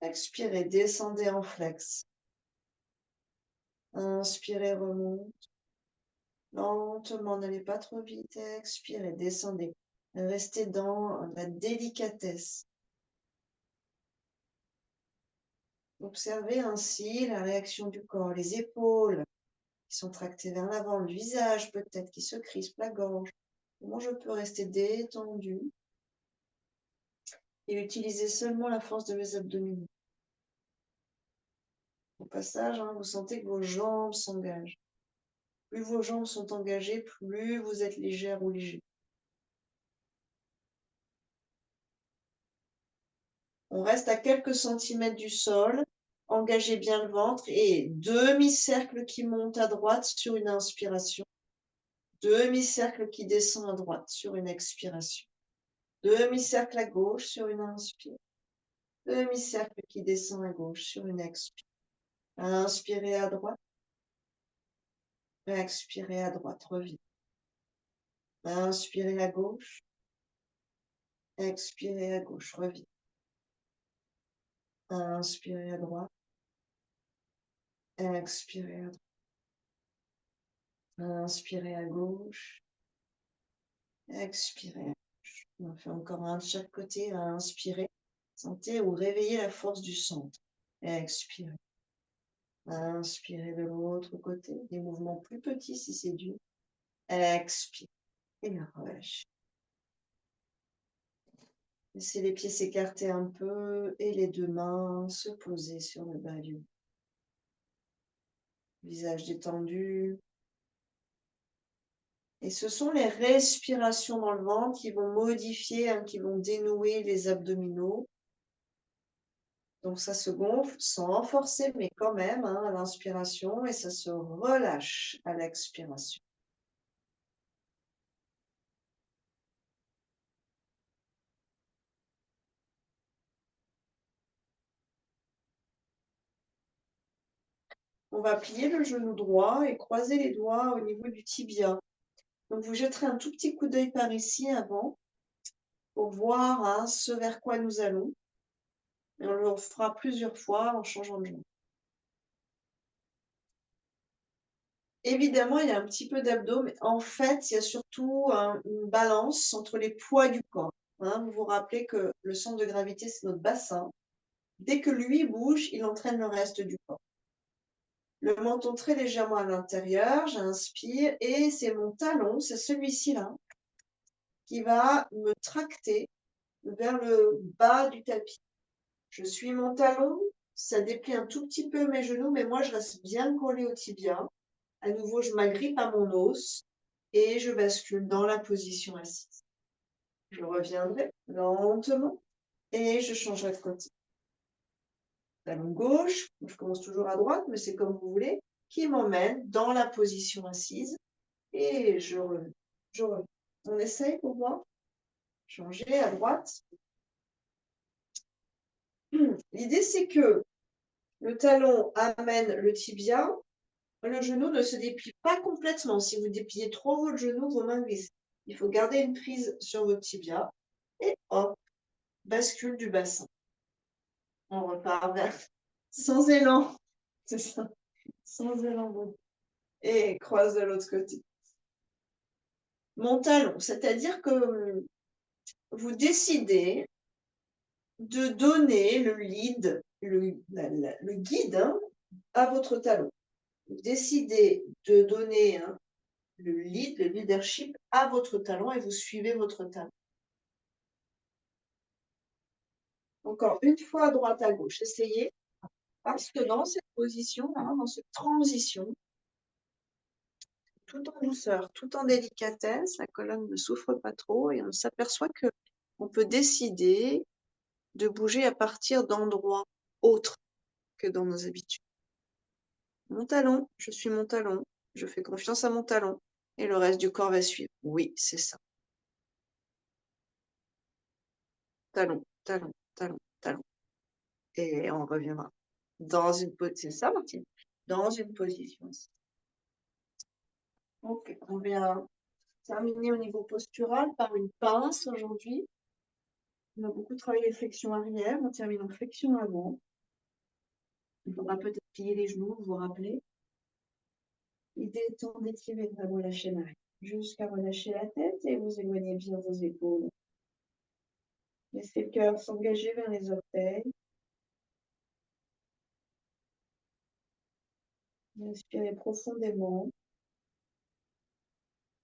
Expirez, descendez en flex. Inspirez, remonte. Lentement, n'allez pas trop vite. Expirez, descendez. Restez dans la délicatesse. Observez ainsi la réaction du corps, les épaules qui sont tractées vers l'avant, le visage peut-être qui se crispe, la gorge. Comment je peux rester détendu et utiliser seulement la force de mes abdominaux. Au passage, vous sentez que vos jambes s'engagent. Plus vos jambes sont engagées, plus vous êtes légère ou léger. On reste à quelques centimètres du sol. Engagez bien le ventre et demi-cercle qui monte à droite sur une inspiration. Demi-cercle qui descend à droite sur une expiration. Demi-cercle à gauche sur une inspire. Demi-cercle qui descend à gauche sur une expire. Inspirez à droite. Expirez à droite, revenez. Inspirez à gauche. Expirez à gauche, revenez. Inspirez à droite. Expirez à droite. Inspirez à gauche. Expirez à gauche. On fait encore un de chaque côté. Inspirez. Sentez ou réveillez la force du centre. Expirez. Inspirez de l'autre côté. Des mouvements plus petits si c'est dur. Expire. Et relâchez. Laissez les pieds s'écarter un peu et les deux mains se poser sur le bas du dos. Visage détendu. Et ce sont les respirations dans le ventre qui vont modifier, qui vont dénouer les abdominaux. Donc ça se gonfle sans forcer, mais quand même à l'inspiration, et ça se relâche à l'expiration. On va plier le genou droit et croiser les doigts au niveau du tibia. Donc vous jetterez un tout petit coup d'œil par ici avant pour voir ce vers quoi nous allons. Et on le fera plusieurs fois en changeant de genou. Évidemment, il y a un petit peu d'abdos, mais en fait, il y a surtout une balance entre les poids du corps. Vous vous rappelez que le centre de gravité, c'est notre bassin. Dès que lui bouge, il entraîne le reste du corps. Le menton très légèrement à l'intérieur, j'inspire et c'est mon talon, c'est celui-ci là, qui va me tracter vers le bas du tapis. Je suis mon talon, ça déplie un tout petit peu mes genoux, mais moi je reste bien collée au tibia. À nouveau, je m'agrippe à mon os et je bascule dans la position assise. Je reviendrai lentement et je changerai de côté. Talon gauche, je commence toujours à droite, mais c'est comme vous voulez, qui m'emmène dans la position assise et je reviens. Je reviens. On essaye pour voir. Changer à droite. L'idée, c'est que le talon amène le tibia. Le genou ne se déplie pas complètement. Si vous dépliez trop votre genou, vos mains glissent. Il faut garder une prise sur votre tibia. Et hop, bascule du bassin. On repart vers sans élan. C'est ça. Sans élan. Et croise de l'autre côté. Mon talon, c'est-à-dire que vous décidez de donner le lead, le guide à votre talon. Vous décidez de donner le lead, le leadership à votre talon et vous suivez votre talon. Encore une fois à droite à gauche, essayez. Parce que dans cette position, dans cette transition, tout en douceur, tout en délicatesse, la colonne ne souffre pas trop et on s'aperçoit que on peut décider de bouger à partir d'endroits autres que dans nos habitudes. Mon talon, je suis mon talon, je fais confiance à mon talon et le reste du corps va suivre. Oui, c'est ça. Talon, talon, talon, talon. Et on reviendra dans une position. C'est ça, Martine? Dans une position. Ok, on vient terminer au niveau postural par une pince aujourd'hui. On a beaucoup travaillé les flexions arrière, on termine en flexion avant. Il faudra peut-être plier les genoux, vous vous rappelez. L'idée étant d'étirer vraiment la chaîne arrière jusqu'à relâcher la tête et vous éloignez bien vos épaules. Laissez le cœur s'engager vers les orteils. Inspirez profondément.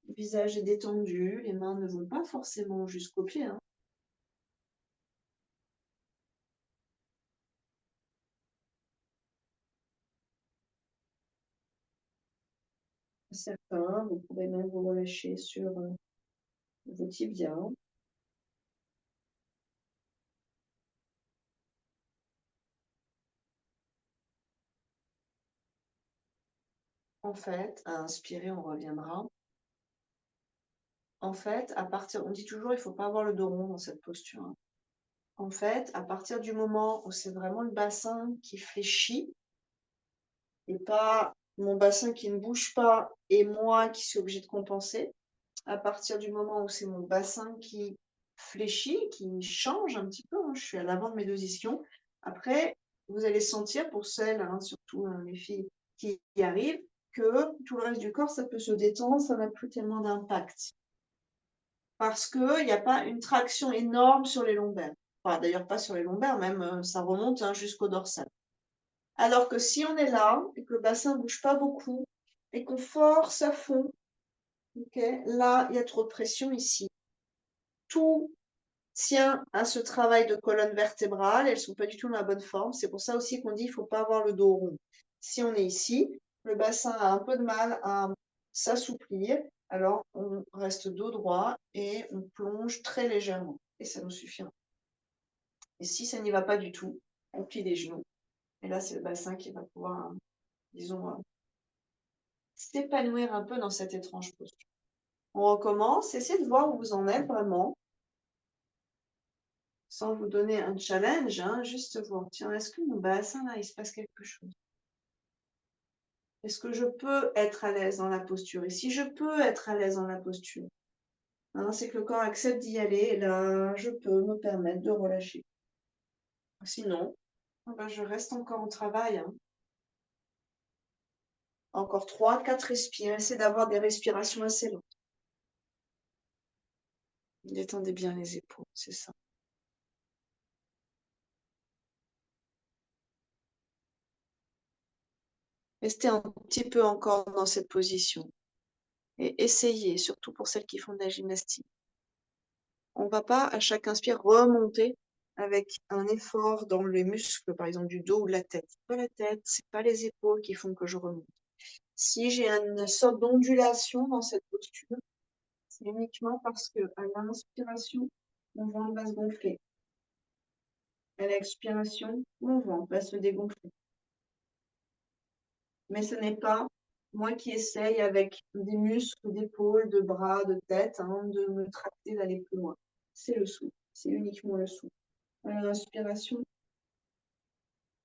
Le visage est détendu, les mains ne vont pas forcément jusqu'aux pieds. Certains, vous pouvez même vous relâcher sur vos tibias. En fait, à inspirer, on reviendra. En fait, à partir, on dit toujours, il ne faut pas avoir le dos rond dans cette posture. En fait, à partir du moment où c'est vraiment le bassin qui fléchit et pas mon bassin qui ne bouge pas et moi qui suis obligée de compenser, à partir du moment où c'est mon bassin qui fléchit, qui change un petit peu, je suis à l'avant de mes deux ischions. Après, vous allez sentir, pour celles, surtout les filles qui y arrivent, que tout le reste du corps, ça peut se détendre, ça n'a plus tellement d'impact. Parce qu'il n'y a pas une traction énorme sur les lombaires. Enfin, d'ailleurs, pas sur les lombaires, même ça remonte jusqu'au dorsal. Alors que si on est là, et que le bassin ne bouge pas beaucoup, et qu'on force à fond, là, il y a trop de pression ici. Tout tient à ce travail de colonne vertébrale, elles ne sont pas du tout dans la bonne forme. C'est pour ça aussi qu'on dit qu'il ne faut pas avoir le dos rond. Si on est ici, le bassin a un peu de mal à s'assouplir, alors on reste dos droit et on plonge très légèrement. Et ça nous suffira. Et si ça n'y va pas du tout, on plie les genoux. Et là, c'est le bassin qui va pouvoir, disons, s'épanouir un peu dans cette étrange posture. On recommence, essayez de voir où vous en êtes vraiment. Sans vous donner un challenge, juste voir, tiens, est-ce que mon bassin, là, il se passe quelque chose? Est-ce que je peux être à l'aise dans la posture? Et si je peux être à l'aise dans la posture, c'est que le corps accepte d'y aller, et là, je peux me permettre de relâcher. Sinon, je reste encore en travail. Encore 3, 4 respires. Essayez d'avoir des respirations assez longues. Détendez bien les épaules, c'est ça. Restez un petit peu encore dans cette position. Et essayez, surtout pour celles qui font de la gymnastique. On ne va pas à chaque inspire remonter avec un effort dans les muscles, par exemple du dos ou de la tête. Ce n'est pas la tête, ce n'est pas les épaules qui font que je remonte. Si j'ai une sorte d'ondulation dans cette posture, c'est uniquement parce qu'à l'inspiration, mon ventre va se gonfler. À l'expiration, mon ventre va se dégonfler. Mais ce n'est pas moi qui essaye avec des muscles d'épaules, de bras, de tête, de me tracter d'aller plus loin. C'est le souffle, c'est uniquement le souffle. À l'inspiration,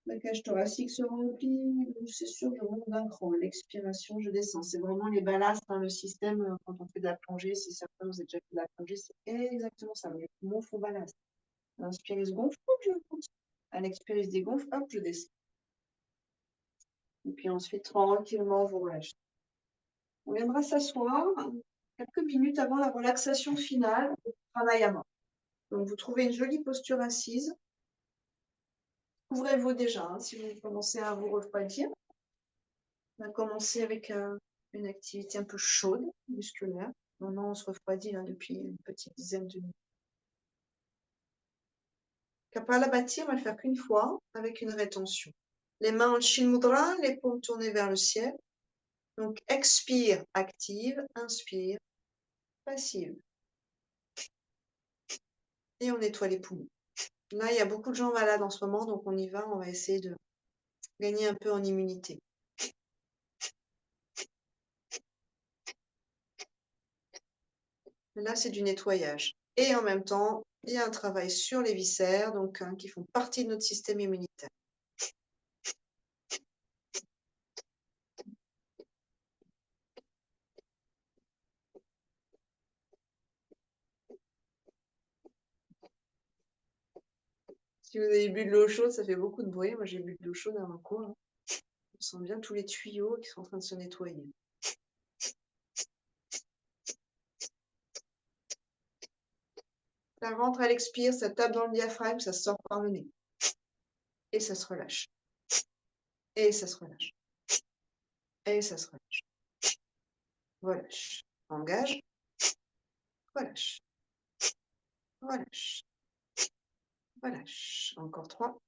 la cage thoracique se remplit, c'est sûr, je monte d'un cran. À l'expiration, je descends. C'est vraiment les ballasts, le système, quand on fait de la plongée, si certains vous avez déjà fait de la plongée, c'est exactement ça. Les poumons font ballast. À l'inspire, il se gonfle, hop, je monte. À l'expire, il se dégonfle, hop, je descends. Et puis ensuite, tranquillement, vous relâchez. On viendra s'asseoir quelques minutes avant la relaxation finale au pranayama. Donc, vous trouvez une jolie posture assise. Couvrez-vous déjà si vous commencez à vous refroidir. On va commencer avec une activité un peu chaude, musculaire. Maintenant, on se refroidit depuis une petite dizaine de minutes. Kapalabhati, on va le faire qu'une fois avec une rétention. Les mains en Chin Mudra, les paumes tournées vers le ciel. Donc, expire, active, inspire, passive. Et on nettoie les poumons. Là, il y a beaucoup de gens malades en ce moment, donc on y va, on va essayer de gagner un peu en immunité. Là, c'est du nettoyage. Et en même temps, il y a un travail sur les viscères, donc qui font partie de notre système immunitaire. Si vous avez bu de l'eau chaude, ça fait beaucoup de bruit. Moi, j'ai bu de l'eau chaude à un coin. On sent bien tous les tuyaux qui sont en train de se nettoyer. Ça rentre, elle expire, ça tape dans le diaphragme, ça sort par le nez. Et ça se relâche. Et ça se relâche. Et ça se relâche. Relâche. Engage. Relâche. Relâche. Relâche. Encore 3.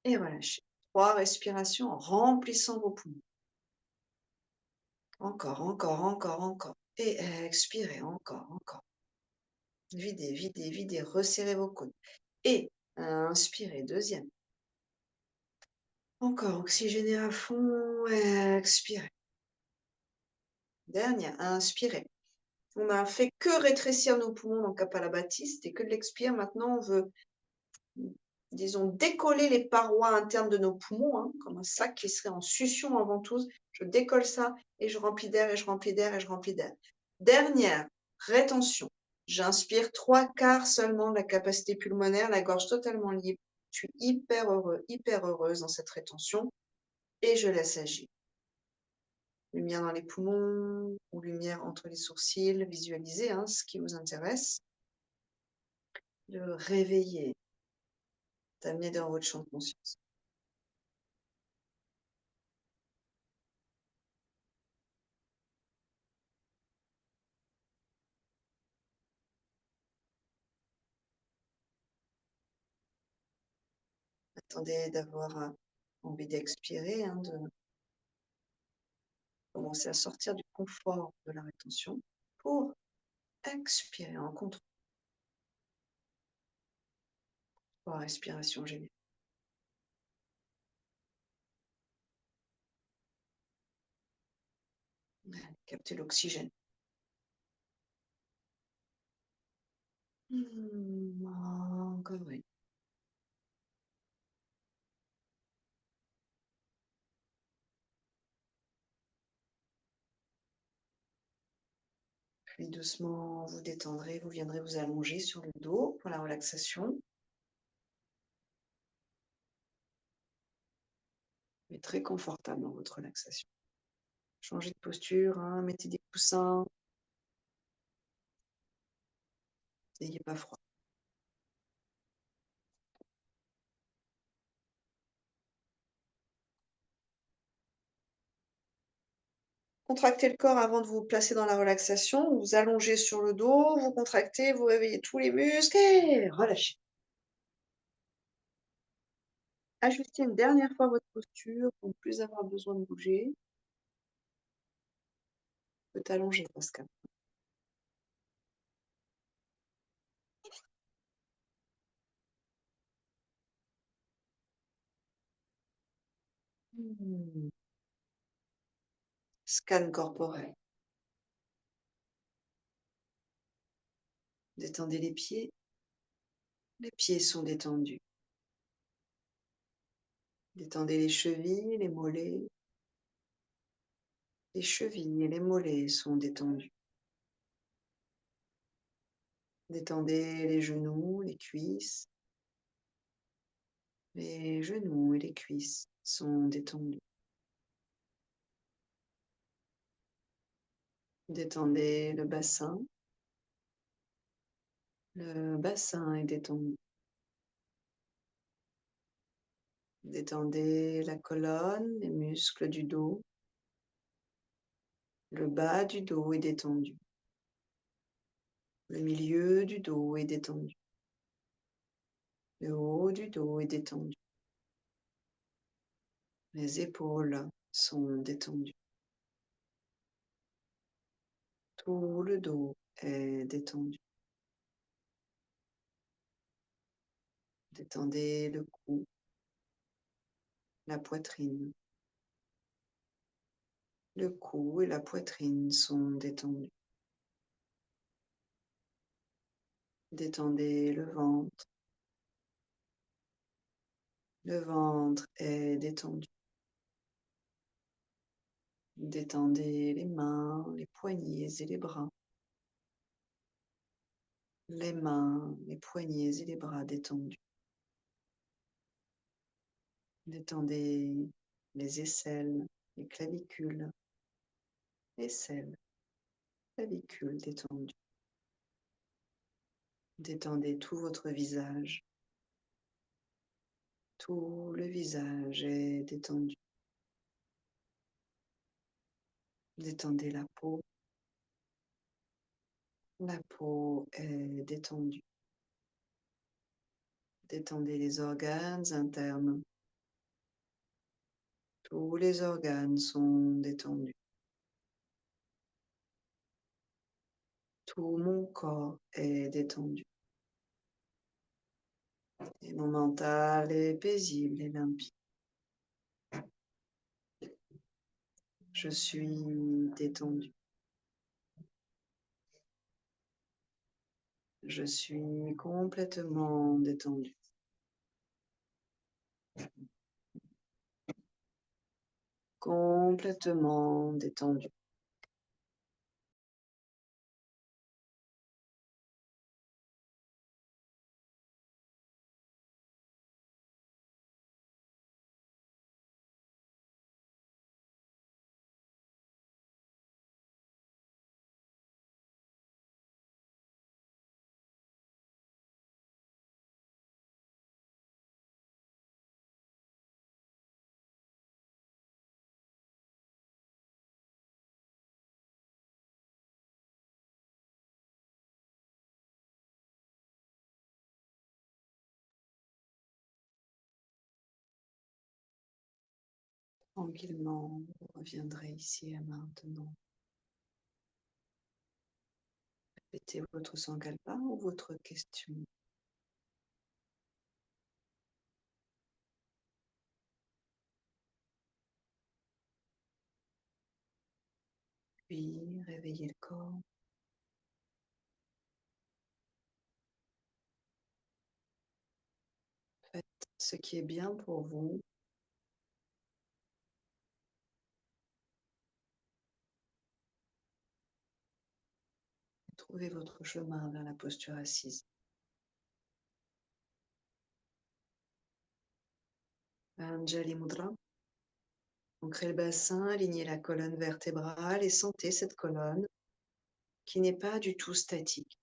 Et relâchez. 3 respirations en remplissant vos poumons. Encore, encore, encore, encore. Et expirez, encore, encore. Videz, videz, videz, resserrez vos côtes. Et inspirez, deuxième. Encore, oxygénez à fond, expirez. Dernière, inspirez. On n'a fait que rétrécir nos poumons dans Kapalabhati, c'était que de l'expire. Maintenant, on veut, disons, décoller les parois internes de nos poumons, comme un sac qui serait en succion en ventouse. Je décolle ça et je remplis d'air et je remplis d'air et je remplis d'air. Dernière, rétention. J'inspire 3/4 seulement de la capacité pulmonaire, la gorge totalement libre. Je suis hyper heureux, hyper heureuse dans cette rétention et je laisse agir. Lumière dans les poumons ou lumière entre les sourcils, visualisez ce qui vous intéresse. De réveiller, d'amener dans votre champ de conscience. Attendez d'avoir envie d'expirer, de commencer à sortir du confort de la rétention pour expirer en contrôle. 3 respirations générales. Captez l'oxygène. Encore oui. Puis doucement, vous détendrez, vous viendrez vous allonger sur le dos pour la relaxation. Mais très confortable dans votre relaxation. Changez de posture, mettez des coussins. N'ayez pas froid. Contractez le corps avant de vous placer dans la relaxation. Vous vous allongez sur le dos, vous contractez, vous réveillez tous les muscles et relâchez. ajustez une dernière fois votre posture pour ne plus avoir besoin de bouger. Tu peux t'allonger Pascal. Mmh. Scan corporel. Détendez les pieds. Les pieds sont détendus. Détendez les chevilles, les mollets. Les chevilles et les mollets sont détendus. Détendez les genoux, les cuisses. Les genoux et les cuisses sont détendus. Détendez le bassin. Le bassin est détendu. Détendez la colonne, les muscles du dos. Le bas du dos est détendu. Le milieu du dos est détendu. Le haut du dos est détendu. Les épaules sont détendues. Tout le dos est détendu. Détendez le cou, la poitrine. Le cou et la poitrine sont détendus. Détendez le ventre. Le ventre est détendu. Détendez les mains, les poignets et les bras. Les mains, les poignets et les bras détendus. Détendez les aisselles, les clavicules. Aisselles, clavicules détendues. Détendez tout votre visage. Tout le visage est détendu. Détendez la peau. La peau est détendue. Détendez les organes internes. Tous les organes sont détendus. Tout mon corps est détendu. Et mon mental est paisible et limpide. Je suis détendu. Je suis complètement détendu. Complètement détendu. Tranquillement, vous reviendrez ici et maintenant. Répétez votre sankalpa ou votre question. Puis réveillez le corps. Faites ce qui est bien pour vous. Trouvez votre chemin vers la posture assise. Anjali Mudra. Ancrez le bassin, alignez la colonne vertébrale et sentez cette colonne qui n'est pas du tout statique.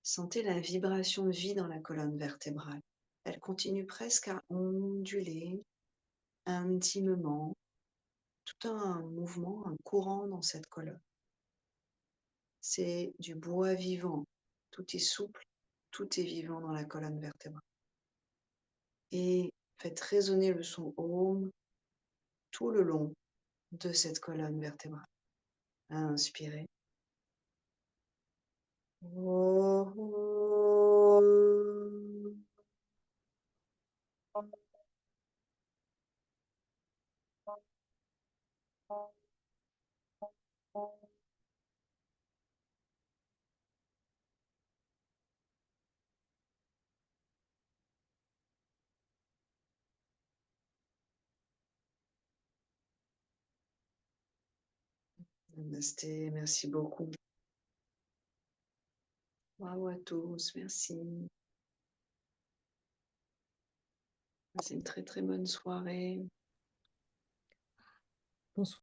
Sentez la vibration de vie dans la colonne vertébrale. Elle continue presque à onduler intimement, tout un mouvement, un courant dans cette colonne. C'est du bois vivant. Tout est souple, tout est vivant dans la colonne vertébrale. Et Faites résonner le son Om tout le long de cette colonne vertébrale. Inspirez. Namasté, merci beaucoup. Bravo à tous, merci. Passez une très très bonne soirée. Bonsoir.